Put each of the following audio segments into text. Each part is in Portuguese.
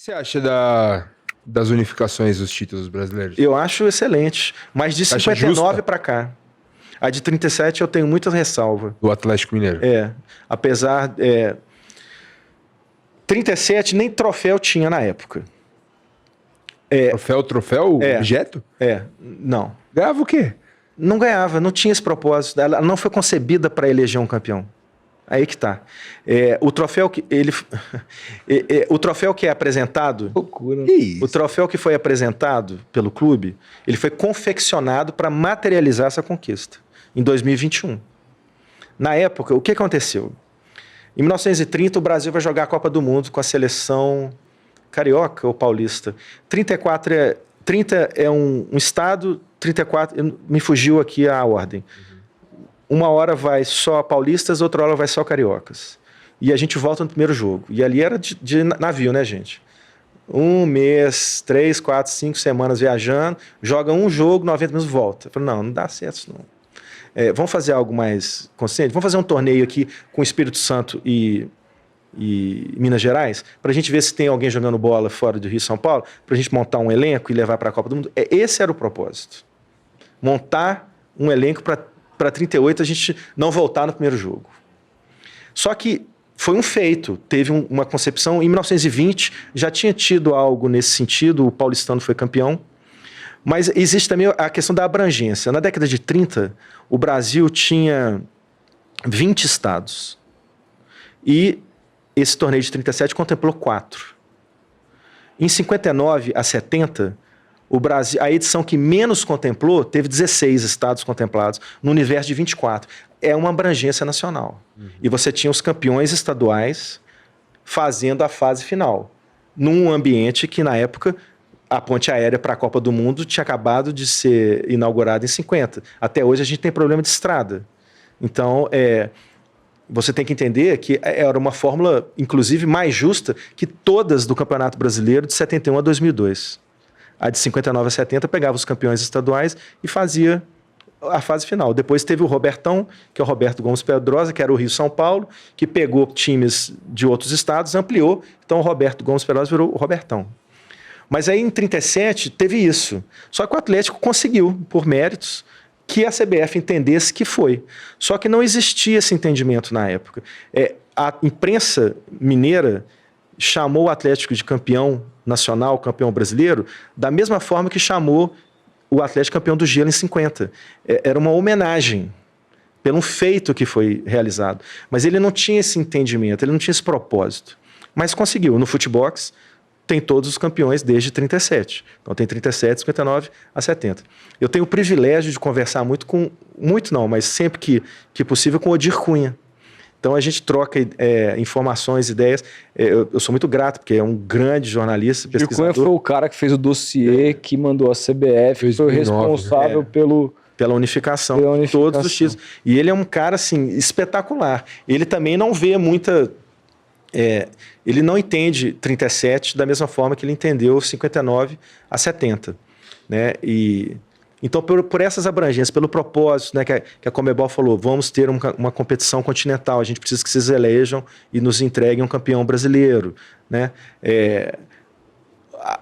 que você acha das unificações dos títulos brasileiros? Eu acho excelente. Mas de Acha 59 justa? para cá. A de 37 eu tenho muita ressalva. Do Atlético Mineiro. Apesar... 37 nem troféu tinha na época. Troféu? Objeto? Não. Ganhava o quê? Não ganhava, não tinha esse propósito. Ela não foi concebida para eleger um campeão. Aí que tá. O troféu que o troféu que é apresentado... Loucura. O troféu que foi apresentado pelo clube, ele foi confeccionado para materializar essa conquista, em 2021. Na época, o que aconteceu? Em 1930, o Brasil vai jogar a Copa do Mundo com a seleção carioca ou paulista. 30 é um estado, 34... Me fugiu aqui a ordem. Uma hora vai só paulistas, outra hora vai só cariocas. E a gente volta no primeiro jogo. E ali era de navio, né, gente? 1 mês, 3, 4, 5 semanas viajando, joga um jogo, 90 minutos, volta. Eu falei, não dá certo isso não. Vamos fazer algo mais consciente? Vamos fazer um torneio aqui com Espírito Santo e Minas Gerais, para a gente ver se tem alguém jogando bola fora do Rio e São Paulo, para a gente montar um elenco e levar para a Copa do Mundo. Esse era o propósito. Montar um elenco para 38 a gente não voltar no primeiro jogo. Só que foi um feito, teve uma concepção. Em 1920 já tinha tido algo nesse sentido, o paulistano foi campeão, mas existe também a questão da abrangência. Na década de 30, o Brasil tinha 20 estados e esse torneio de 37 contemplou 4. Em 59 a 70, o Brasil, a edição que menos contemplou, teve 16 estados contemplados, no universo de 24. É uma abrangência nacional. E você tinha os campeões estaduais fazendo a fase final, num ambiente que, na época, a ponte aérea para a Copa do Mundo tinha acabado de ser inaugurada em 50. Até hoje a gente tem problema de estrada. Então, você tem que entender que era uma fórmula, inclusive, mais justa que todas do Campeonato Brasileiro de 71 a 2002. A de 59 a 70 pegava os campeões estaduais e fazia a fase final. Depois teve o Robertão, que é o Roberto Gomes Pedrosa, que era o Rio-São Paulo, que pegou times de outros estados, ampliou. Então o Roberto Gomes Pedrosa virou o Robertão. Mas aí em 37 teve isso. Só que o Atlético conseguiu, por méritos, que a CBF entendesse que foi. Só que não existia esse entendimento na época. A imprensa mineira chamou o Atlético de campeão nacional, campeão brasileiro, da mesma forma que chamou o Atlético campeão do Gelo em 50. Era uma homenagem pelo feito que foi realizado. Mas ele não tinha esse entendimento, ele não tinha esse propósito. Mas conseguiu. No futebox, tem todos os campeões desde 37. Então tem 37, 59 a 70. Eu tenho o privilégio de conversar mas sempre que possível, com o Odir Cunha. Então a gente troca informações, ideias. Eu sou muito grato, porque é um grande jornalista, pesquisador. O Cunha foi o cara que fez o dossiê, que mandou a CBF, que foi o responsável pela unificação de todos os títulos. E ele é um cara assim, espetacular. Ele também não vê muita... ele não entende 37 da mesma forma que ele entendeu 59 a 70. Né? Então, por essas abrangências, pelo propósito, né, que a Conmebol falou, vamos ter uma competição continental, a gente precisa que vocês elejam e nos entreguem um campeão brasileiro. Né?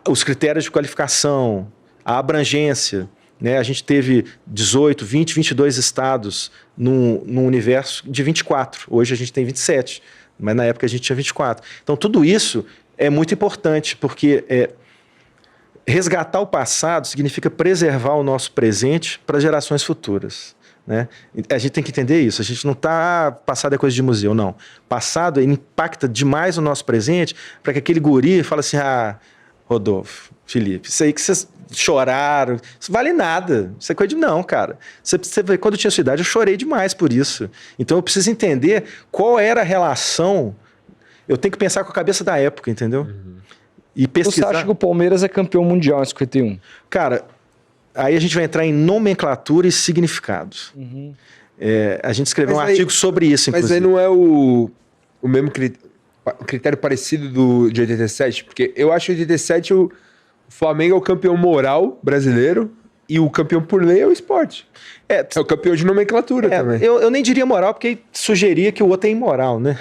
Os critérios de qualificação, a abrangência. Né? A gente teve 18, 20, 22 estados num universo de 24. Hoje a gente tem 27, mas na época a gente tinha 24. Então, tudo isso é muito importante, porque... resgatar o passado significa preservar o nosso presente para gerações futuras. Né? A gente tem que entender isso. A gente não está... passado é coisa de museu, não. Passado impacta demais o nosso presente para que aquele guri fale assim, Rodolfo, Felipe, isso aí que vocês choraram, isso vale nada. Isso é coisa de não, cara. Quando eu tinha sua idade, eu chorei demais por isso. Então eu preciso entender qual era a relação. Eu tenho que pensar com a cabeça da época, entendeu? E pesquisar. Você acha que o Palmeiras é campeão mundial em 51? Cara, aí a gente vai entrar em nomenclatura e significados. A gente escreveu um artigo sobre isso, inclusive. Mas aí não é o mesmo critério parecido de 87? Porque eu acho que 87 o Flamengo é o campeão moral brasileiro E o campeão por lei é o Sport. É o campeão de nomenclatura também. Eu nem diria moral, porque sugeria que o outro é imoral, né?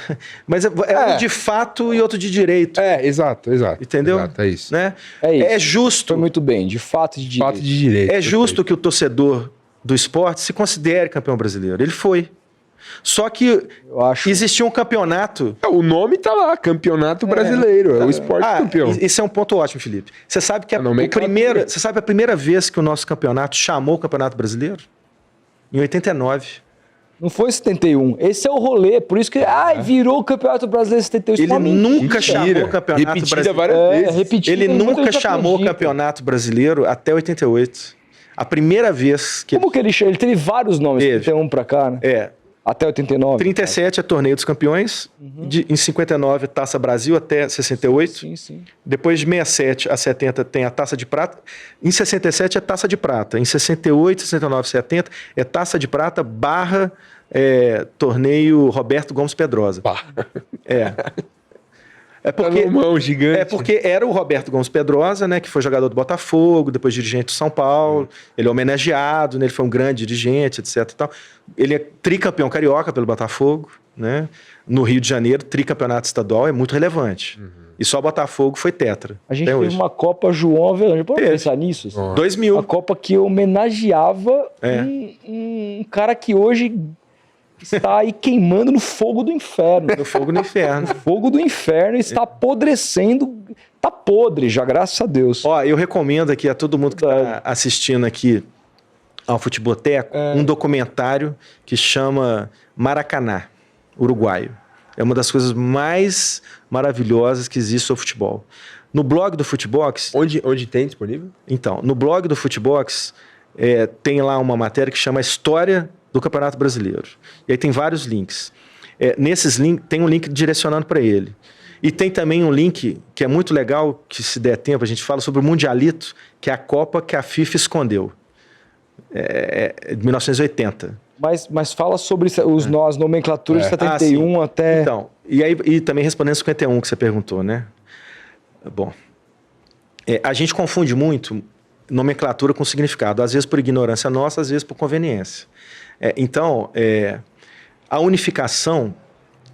Mas é um de fato e outro de direito. Exato. Entendeu? Exato, é isso. Né? É isso. É justo. Foi muito bem, de fato e de direito. Fato de direito. É justo que o torcedor do esporte se considere campeão brasileiro. Ele foi. Só que existia um campeonato... O nome tá lá, Campeonato Brasileiro. É o Sport campeão. Esse é um ponto ótimo, Felipe. Você sabe que você sabe a primeira vez que o nosso campeonato chamou o Campeonato Brasileiro? Em 89. Não foi 71. Esse é o rolê. Por isso que virou o Campeonato Brasileiro 71. Ele nunca chamou o Campeonato Repetida Brasileiro. várias vezes. Ele nunca chamou o Campeonato Brasileiro até 88. A primeira vez que... Como que ele chama? Ele teve vários nomes, 71 pra cá, né? Até 89. 37 é Torneio dos Campeões. Em 59, Taça Brasil até 68. Sim. Depois de 67 a 70 tem a Taça de Prata. Em 67 é Taça de Prata. Em 68, 69, 70 é Taça de Prata Torneio Roberto Gomes Pedrosa. Gigante. É porque era o Roberto Gomes Pedrosa, né, que foi jogador do Botafogo, depois dirigente do São Paulo. Ele é homenageado, né, ele foi um grande dirigente, etc. E tal. Ele é tricampeão carioca pelo Botafogo, né? No Rio de Janeiro, tricampeonato estadual é muito relevante. E só o Botafogo foi tetra. A gente teve uma Copa João Avelange. Pode pensar nisso? Assim? 2000. Uma Copa que homenageava um cara que hoje está aí queimando no fogo do inferno. No fogo do inferno. O fogo do inferno está apodrecendo. Está podre já, graças a Deus. Ó, eu recomendo aqui a todo mundo que está assistindo aqui ao Futeboteco um documentário que chama Maracanã, uruguaio. É uma das coisas mais maravilhosas que existe sobre futebol. No blog do Futebox... Onde tem disponível? Então, no blog do Futebox tem lá uma matéria que chama História do Campeonato Brasileiro. E aí tem vários links. Nesses links, tem um link direcionando para ele. E tem também um link que é muito legal, que se der tempo a gente fala sobre o Mundialito, que é a Copa que a FIFA escondeu. De 1980. Mas fala sobre as nomenclaturas de 71 até... Então, e também respondendo 51 que você perguntou, né? Bom, a gente confunde muito nomenclatura com significado, às vezes por ignorância nossa, às vezes por conveniência. Então, a unificação,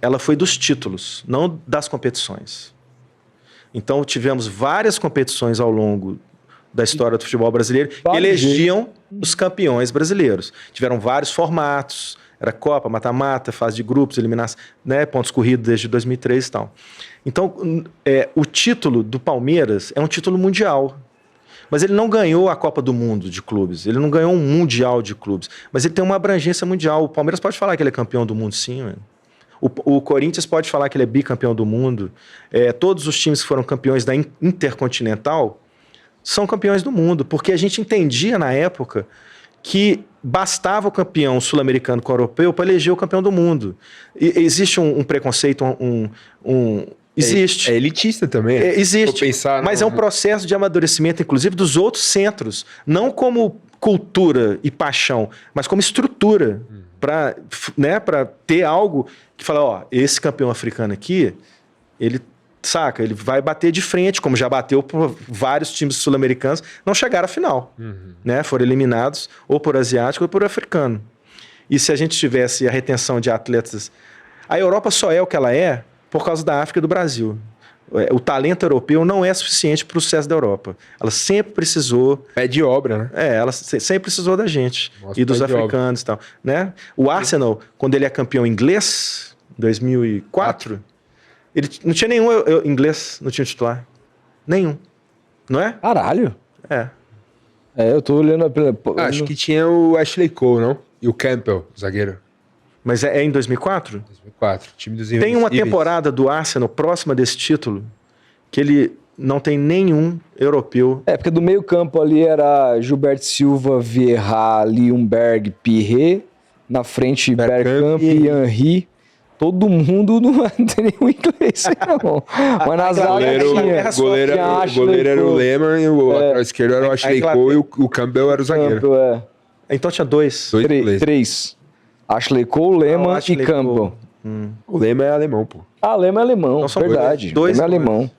ela foi dos títulos, não das competições. Então, tivemos várias competições ao longo da história do futebol brasileiro que elegiam os campeões brasileiros. Tiveram vários formatos, era Copa, mata-mata, fase de grupos, eliminação, né, pontos corridos desde 2003 e tal. Então, o título do Palmeiras é um título mundial. Mas ele não ganhou a Copa do Mundo de clubes, ele não ganhou um Mundial de clubes, mas ele tem uma abrangência mundial. O Palmeiras pode falar que ele é campeão do mundo, sim, mano. O Corinthians pode falar que ele é bicampeão do mundo. Todos os times que foram campeões da Intercontinental são campeões do mundo, porque a gente entendia na época que bastava o campeão sul-americano com o europeu para eleger o campeão do mundo. Existe um preconceito, existe. É elitista também. Existe, mas é um processo de amadurecimento, inclusive, dos outros centros. Não como cultura e paixão, mas como estrutura. Para ter algo que fala, esse campeão africano aqui, ele vai bater de frente, como já bateu por vários times sul-americanos, não chegaram à final. Né? Foram eliminados ou por asiático ou por africano. E se a gente tivesse a retenção de atletas... A Europa só é o que ela é por causa da África e do Brasil. O talento europeu não é suficiente para o sucesso da Europa. Ela sempre precisou... É de obra, né? Ela sempre precisou da gente. E dos africanos e tal. Né? O Arsenal, quando ele é campeão inglês, em 2004, ele não tinha nenhum inglês no time titular. Nenhum. Não é? Caralho. Eu tô olhando... Acho que tinha o Ashley Cole, não? E o Campbell, zagueiro. Mas é em 2004? 2004, time dos Invencíveis. Tem uma temporada do Arsenal próxima desse título que ele não tem nenhum europeu. Porque do meio campo ali era Gilberto Silva, Vieira, Liumberg, Pirret. Na frente, Bergkamp e Henry. Todo mundo não tem nenhum inglês, não. Mas na zaga tinha. O goleiro era o Lehmann e o lateral esquerdo era o Ashley Cole e o Campbell era o zagueiro. Então tinha dois. Três. Ashley Cole, Lehmann e Campbell. O Lehmann é alemão, pô. Lehmann é alemão, então, verdade. Dois Lehmann é alemão.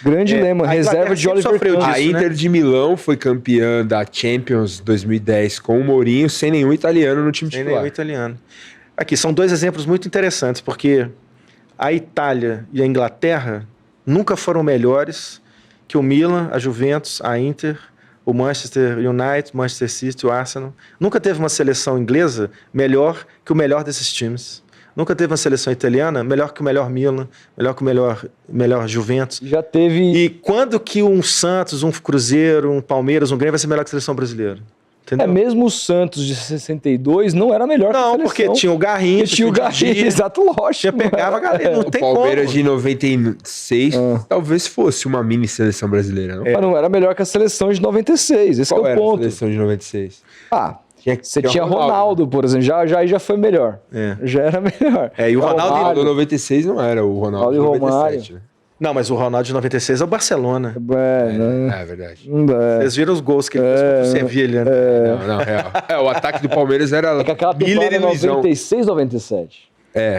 Grande lema, reserva de Oliver Kahn. A Inter de Milão foi campeã da Champions 2010 com o Mourinho, sem nenhum italiano no time titular. Sem nenhum italiano. Aqui, são dois exemplos muito interessantes, porque a Itália e a Inglaterra nunca foram melhores que o Milan, a Juventus, a Inter, o Manchester United, Manchester City, o Arsenal. Nunca teve uma seleção inglesa melhor que o melhor desses times. Nunca teve uma seleção italiana melhor que o melhor Milan, melhor que o melhor Juventus. Já teve... E quando que um Santos, um Cruzeiro, um Palmeiras, um Grêmio vai ser melhor que a seleção brasileira? Entendeu? Mesmo o Santos de 62 não era melhor que a seleção. Não, porque tinha o Garrincha. Tinha o Garrincha, exato, lógico. Você pegava a galera, não tem como. O Palmeiras como. de 96 talvez fosse uma mini seleção brasileira, não? Mas não era melhor que a seleção de 96, esse Qual é o era ponto. a seleção de 96? Você tinha Ronaldo, por exemplo, já foi melhor. Já era melhor. E o Ronaldo de 96 não era o Ronaldo de 97, né? Não, mas o Ronaldo de 96 é o Barcelona. É verdade. Vocês viram os gols que ele fez contra o Sevilha, né? Não, real. O ataque do Palmeiras era que aquela Miller e Luizão. 96, 97.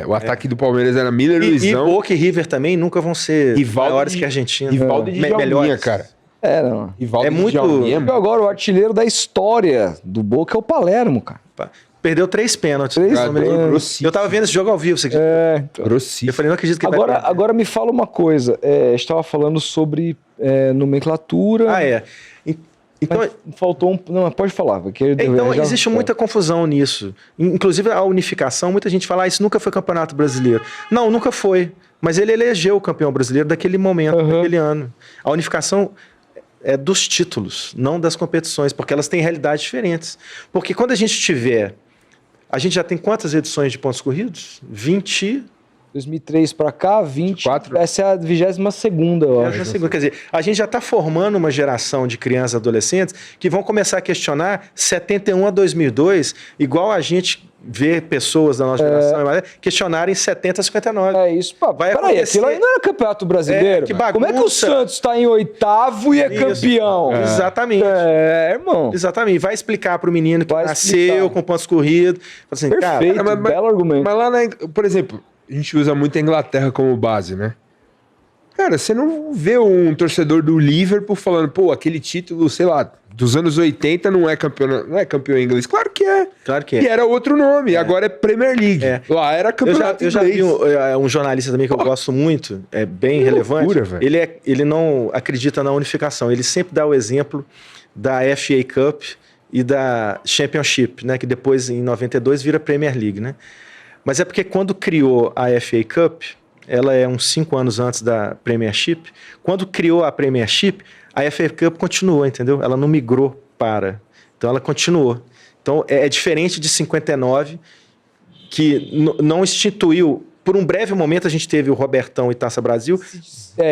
O ataque do Palmeiras era Miller e Luizão. E Boca e River também nunca vão ser maiores que a Argentina. Rivaldo de Djalminha, cara. Não. Rivaldo de muito... Djalminha. Agora, o artilheiro da história do Boca é o Palermo, cara. Perdeu 3 pênaltis. Eu tava vendo esse jogo ao vivo, você acredita? Grossíssimo. Eu falei, não acredito que agora me fala uma coisa. A gente estava falando sobre nomenclatura. Então, faltou Não, pode falar. Então, existe muita confusão nisso. Inclusive, a unificação, muita gente fala, isso nunca foi campeonato brasileiro. Não, nunca foi. Mas ele elegeu o campeão brasileiro daquele momento, daquele ano. A unificação é dos títulos, não das competições, porque elas têm realidades diferentes. Porque quando a gente tiver... A gente já tem quantas edições de pontos corridos? 20... 2003 para cá, 24. Essa é a 22ª, eu acho. Quer dizer, a gente já está formando uma geração de crianças e adolescentes que vão começar a questionar 71 a 2002, igual a gente vê pessoas da nossa geração questionarem 70 a 59. É isso. Peraí, aquilo aí não era campeonato brasileiro? Que bagunça. Como é que o Santos está em 8º e é campeão? Exatamente. Irmão. Exatamente. Vai explicar para o menino que nasceu com pontos corridos. Assim, perfeito, cara, belo argumento. Mas lá, por exemplo... A gente usa muito a Inglaterra como base, né? Cara, você não vê um torcedor do Liverpool falando, pô, aquele título, sei lá, dos anos 80 não é campeão inglês. Claro que é. Claro que é. E era outro nome, agora é Premier League. Lá era campeonato inglês. Eu já vi um jornalista também que eu gosto muito, é bem relevante. Loucura, ele não acredita na unificação. Ele sempre dá o exemplo da FA Cup e da Championship, né? Que depois, em 92, vira Premier League, né? Mas é porque quando criou a FA Cup, ela é uns 5 anos antes da Premiership, quando criou a Premiership, a FA Cup continuou, entendeu? Ela não migrou para. Então ela continuou. Então é diferente de 59, que não instituiu. Por um breve momento a gente teve o Robertão e Taça Brasil.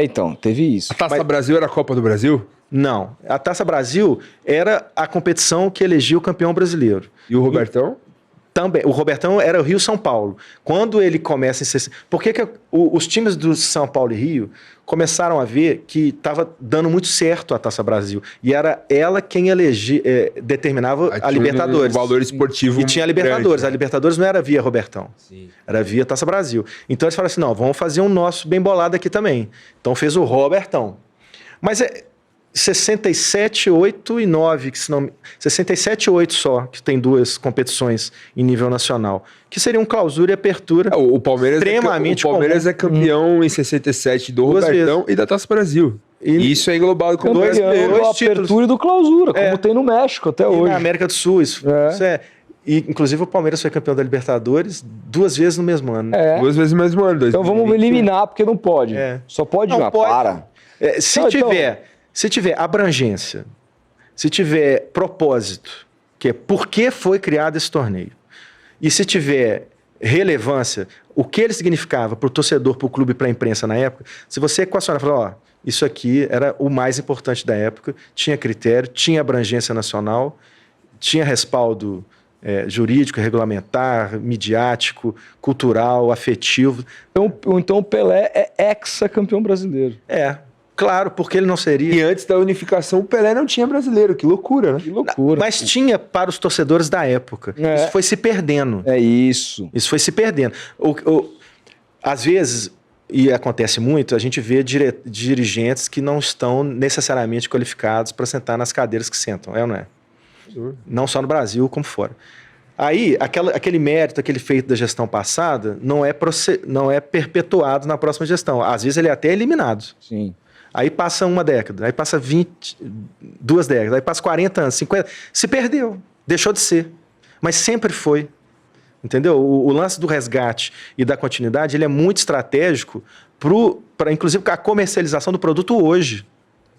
Então, teve isso. A Taça Brasil era a Copa do Brasil? Não. A Taça Brasil era a competição que elegia o campeão brasileiro. E o Robertão? Também. O Robertão era o Rio-São Paulo. Quando ele começa em 60... Por que os times do São Paulo e Rio começaram a ver que estava dando muito certo a Taça Brasil? E era ela quem determinava a Libertadores. Um valor esportivo. E tinha a Libertadores. Grande. A Libertadores não era via Robertão. Sim. Era via Taça Brasil. Então eles falaram assim, não, vamos fazer um nosso bem bolado aqui também. Então fez o Robertão. Mas 67, 8 e 9, que se não... 67 e 8 só, que tem 2 competições em nível nacional, que seriam clausura e apertura. O Palmeiras extremamente o Palmeiras é campeão em 67 do Robertão e da Taça Brasil. E isso é englobado com dois apertura e do clausura, como tem no México até hoje. Na América do Sul, isso é... E, inclusive, o Palmeiras foi campeão da Libertadores 2 vezes no mesmo ano. 2 vezes no mesmo ano. Então vamos eliminar, porque não pode. Só pode não, pode. Para. Se tiver abrangência, se tiver propósito, que é por que foi criado esse torneio, e se tiver relevância, o que ele significava para o torcedor, para o clube, para a imprensa na época, se você equacionar e falar, isso aqui era o mais importante da época, tinha critério, tinha abrangência nacional, tinha respaldo jurídico, regulamentar, midiático, cultural, afetivo. Então o Pelé é ex-campeão brasileiro. Claro, porque ele não seria... E antes da unificação, o Pelé não tinha brasileiro. Que loucura, né? Que loucura. Mas tinha para os torcedores da época. É. Isso foi se perdendo. É isso. Isso foi se perdendo. Às vezes, e acontece muito, a gente vê dirigentes que não estão necessariamente qualificados para sentar nas cadeiras que sentam, é ou não é? Não só no Brasil, como fora. Aí, aquele mérito, aquele feito da gestão passada, não é perpetuado na próxima gestão. Às vezes ele é até eliminado. Sim. Aí passa uma década, aí passa 2 décadas, aí passa 40 anos, 50. Se perdeu, deixou de ser. Mas sempre foi. Entendeu? O lance do resgate e da continuidade, ele é muito estratégico para, inclusive, a comercialização do produto hoje.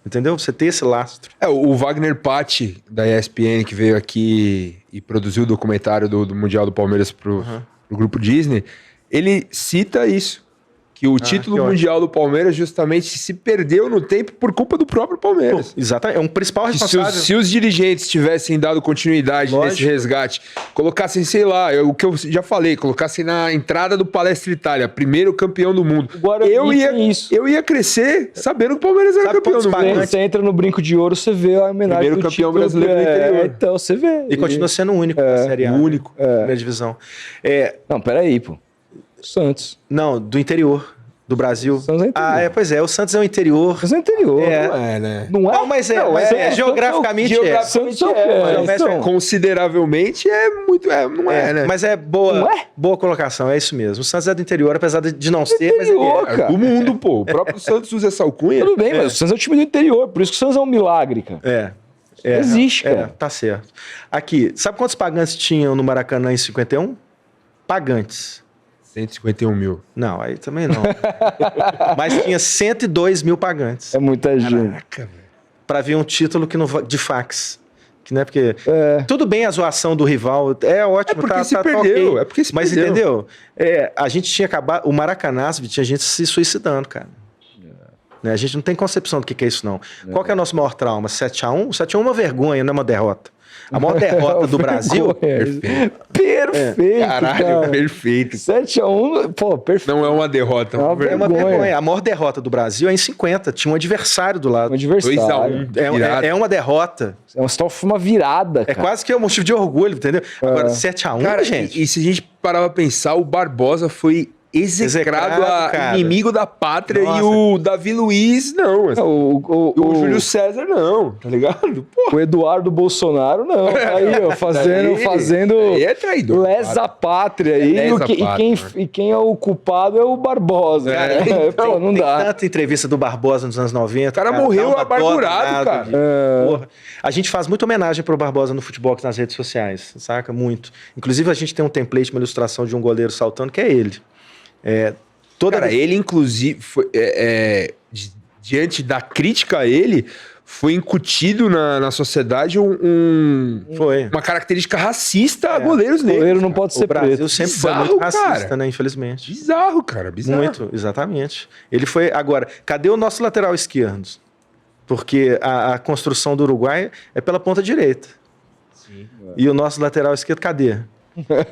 Entendeu? Você ter esse lastro. O Wagner Patti, da ESPN, que veio aqui e produziu o documentário do Mundial do Palmeiras pro Grupo Disney, ele cita isso. Que o título mundial do Palmeiras justamente se perdeu no tempo por culpa do próprio Palmeiras. Exatamente. É um principal responsável. Se os dirigentes tivessem dado continuidade nesse resgate, colocassem, sei lá, o que eu já falei, colocassem na entrada do Palestra Itália, primeiro campeão do mundo. Eu ia crescer sabendo que o Palmeiras era campeão do mundo. Você entra no Brinco de Ouro, você vê a homenagem primeiro campeão brasileiro do interior. Então você vê. E continua sendo o único da Série A. O único. Primeira divisão. Não, peraí, pô. Santos. Não, do interior. Do Brasil. Santos é interior. Pois é. O Santos é o interior. Santos é interior. Não é, né? Não é? Não, mas geograficamente é. Santos é. Consideravelmente é muito... não é, né? Mas é boa colocação, é isso mesmo. O Santos é do interior, apesar de não ser, mas é do mundo, pô. O próprio Santos usa essa alcunha. Tudo bem, mas o Santos é o time do interior, por isso que o Santos é um milagre, cara. Existe, cara. Tá certo. Aqui, sabe quantos pagantes tinham no Maracanã em 51? Pagantes. 151 mil. Não, aí também não. Mas tinha 102 mil pagantes. É muita gente. Caraca, velho. Pra ver um título de fax. Que não é porque... Tudo bem a zoação do rival, é ótimo. Porque se perdeu, okay. É porque se Mas perdeu. Entendeu? A gente tinha acabado... O Maracanã, tinha gente se suicidando, cara. Né? A gente não tem concepção do que é isso, não. Qual que é o nosso maior trauma? 7-1? 7-1 é uma vergonha, não é uma derrota. A maior derrota do Brasil... Perfeito, Caralho, cara. perfeito. 7-1, pô, perfeito. Não é uma derrota. É uma vergonha. A maior derrota do Brasil é em 50. Tinha um adversário do lado. 2-1. É uma derrota. Foi uma virada, cara. É quase que um motivo de orgulho, entendeu? Agora, 7-1, cara, gente. E se a gente parar pra pensar, o Barbosa foi execrado a inimigo da pátria. Nossa. E o Davi Luiz, não. Assim. O Júlio César, não. Tá ligado? Pô. O Eduardo Bolsonaro, não. Aí, ó, fazendo aí é traidor. Lesa pátria aí. E quem é o culpado é o Barbosa. Então, não dá. Tem tanta entrevista do Barbosa nos anos 90. O cara morreu amargurado, cara. Porra. A gente faz muita homenagem pro Barbosa no futebol nas redes sociais, saca? Muito. Inclusive, a gente tem um template, uma ilustração de um goleiro saltando, que é ele. Cara, ele inclusive foi, diante da crítica a ele, foi incutido na sociedade uma característica racista a goleiros negros. O goleiro não pode ser preto. O Brasil sempre foi muito racista, né? Infelizmente. Bizarro, cara. Bizarro. Muito, exatamente. Ele foi... Agora, cadê o nosso lateral esquerdo? Porque a construção do Uruguai é pela ponta direita. Sim. E o nosso lateral esquerdo, cadê?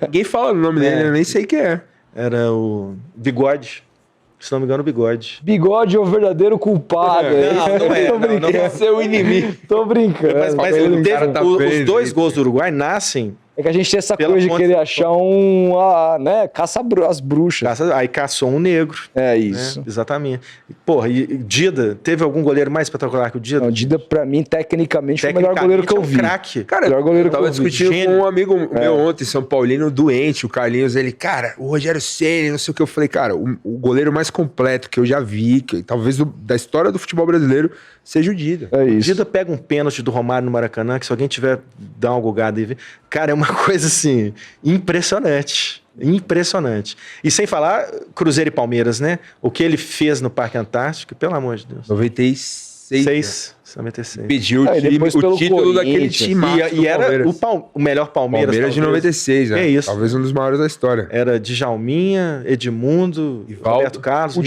Ninguém fala o nome dele, eu nem sei quem é. Era o Bigode. Se não me engano, o Bigode. Bigode é o verdadeiro culpado. Não é. Tô brincando. Não é seu inimigo. Tô brincando. Mas os dois gols do Uruguai nascem... É que a gente tem essa coisa de querer achar caça as bruxas. Aí caçou um negro. É isso. Né? Exatamente. Porra, e Dida, teve algum goleiro mais espetacular que o Dida? Não, o Dida, pra mim, tecnicamente, foi o melhor goleiro que eu vi. Craque. Cara, eu tava discutindo com um amigo meu ontem, São Paulino, doente, o Carlinhos, ele, cara, o Rogério Ceni, não sei o que, eu falei, cara, o goleiro mais completo que eu já vi, que talvez da história do futebol brasileiro, seja o Dida. É isso. O Dida pega um pênalti do Romário no Maracanã, que se alguém tiver, dá uma gulgada aí, cara, é uma coisa assim, impressionante. Impressionante. E sem falar Cruzeiro e Palmeiras, né? O que ele fez no Parque Antártico, pelo amor de Deus. 96. 96. Pediu o título daquele time. E era o melhor Palmeiras. Palmeiras de 96, né? É isso. Talvez um dos maiores da história. Era Djalminha, Edmundo, Roberto Carlos. O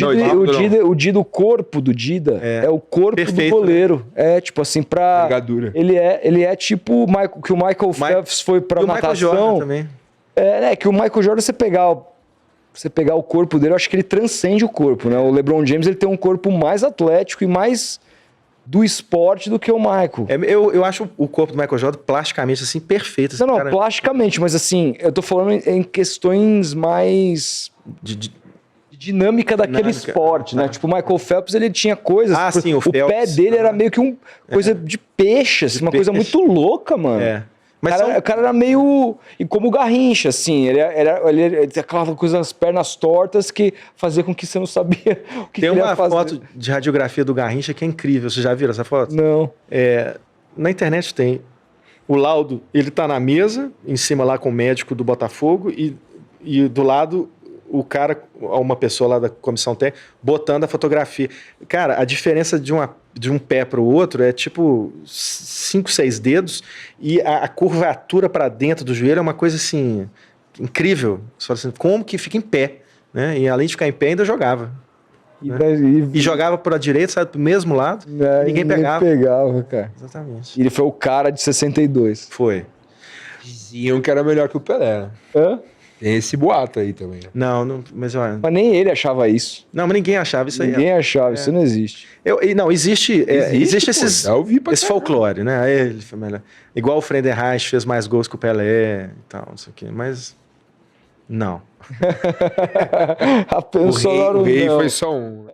Dida, o corpo do Dida é o corpo perfeito, do goleiro. Né? É tipo assim, pra... Vergadura. Ele é tipo que o Michael Phelps foi pra natação. O Michael Jordan também. Que o Michael Jordan, você pegar o corpo dele, eu acho que ele transcende o corpo, né? O LeBron James, ele tem um corpo mais atlético e mais do esporte do que o Michael. Eu acho o corpo do Michael Jordan plasticamente, assim, perfeito. Não, cara... plasticamente, mas assim, eu tô falando em questões mais... De dinâmica daquele Dinâmica, esporte, né? Tipo, o Michael Phelps, ele tinha coisas... Ah, sim, o pé Phelps. dele era meio que coisa de peixe, assim, uma coisa peixe. muito louca, mano. É. Mas O cara era meio... E como o Garrincha, assim, ele tinha aquela coisa nas pernas tortas que fazia com que você não sabia o que tem ele ia uma fazer. foto de radiografia do Garrincha que é incrível. Vocês já viram essa foto? Não. Na internet tem. O laudo, ele tá na mesa, em cima lá com o médico do Botafogo, e do lado o cara, uma pessoa lá da comissão técnica, botando a fotografia. Cara, a diferença de um pé para o outro é tipo 5, 6 dedos, e a curvatura para dentro do joelho é uma coisa assim, incrível. Você fala assim, como que fica em pé? Né? E além de ficar em pé, ainda jogava. E jogava para a direita, sabe, pro mesmo lado, ninguém pegava. pegava, cara. Exatamente. E ele foi o cara de 62. Foi. Diziam que era melhor que o Pelé. Né? Hã? Tem esse boato aí também. Não, mas olha. Mas nem ele achava isso. Não, mas ninguém achava isso aí. Ninguém achava, isso não existe. Não, existe Existe, esses, pô, já ouvi pra esse caralho. folclore, né? Ele foi melhor. Igual o Friedenreich fez mais gols que o Pelé e tal, não sei o quê. Mas não. A pessoa O rei não. foi só um.